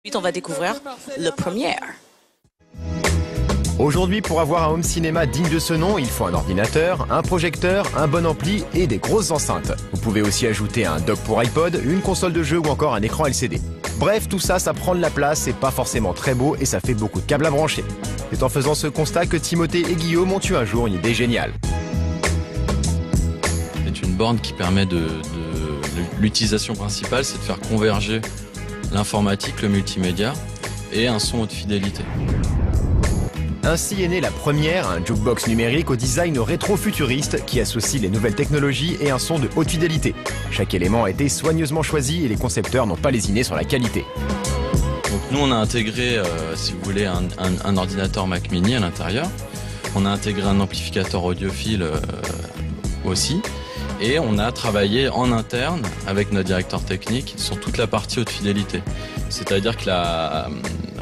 Ensuite, on va découvrir le premier. Aujourd'hui, pour avoir un home cinéma digne de ce nom, il faut un ordinateur, un projecteur, un bon ampli et des grosses enceintes. Vous pouvez aussi ajouter un dock pour iPod, une console de jeu ou encore un écran LCD. Bref, tout ça, ça prend de la place, c'est pas forcément très beau et ça fait beaucoup de câbles à brancher. C'est en faisant ce constat que Timothée et Guillaume ont eu un jour une idée géniale. C'est une borne qui permet l'utilisation principale, c'est de faire converger l'informatique, le multimédia et un son haute fidélité. Ainsi est née la première, un jukebox numérique au design rétro-futuriste qui associe les nouvelles technologies et un son de haute fidélité. Chaque élément a été soigneusement choisi et les concepteurs n'ont pas lésiné sur la qualité. Donc nous on a intégré, si vous voulez, un ordinateur Mac Mini à l'intérieur. On a intégré un amplificateur audiophile aussi. Et on a travaillé en interne avec notre directeur technique sur toute la partie haute fidélité. C'est-à-dire que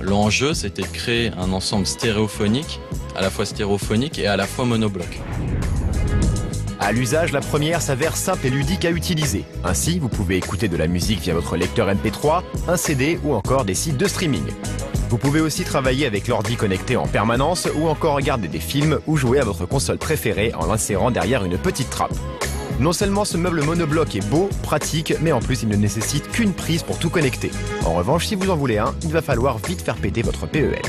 l'enjeu, c'était de créer un ensemble stéréophonique, à la fois stéréophonique et à la fois monobloc. À l'usage, la première s'avère simple et ludique à utiliser. Ainsi, vous pouvez écouter de la musique via votre lecteur MP3, un CD ou encore des sites de streaming. Vous pouvez aussi travailler avec l'ordi connecté en permanence ou encore regarder des films ou jouer à votre console préférée en l'insérant derrière une petite trappe. Non seulement ce meuble monobloc est beau, pratique, mais en plus il ne nécessite qu'une prise pour tout connecter. En revanche, si vous en voulez un, il va falloir vite faire péter votre PEL.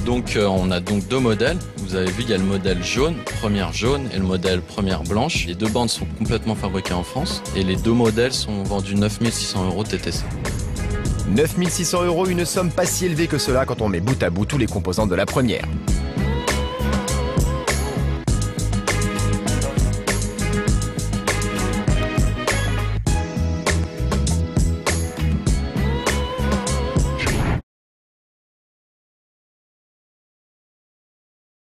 Donc on a donc deux modèles. Vous avez vu, il y a le modèle jaune, première jaune, et le modèle première blanche. Les deux bandes sont complètement fabriquées en France et les deux modèles sont vendus 9 600 € TTC. 9 600 €, une somme pas si élevée que cela quand on met bout à bout tous les composants de la première.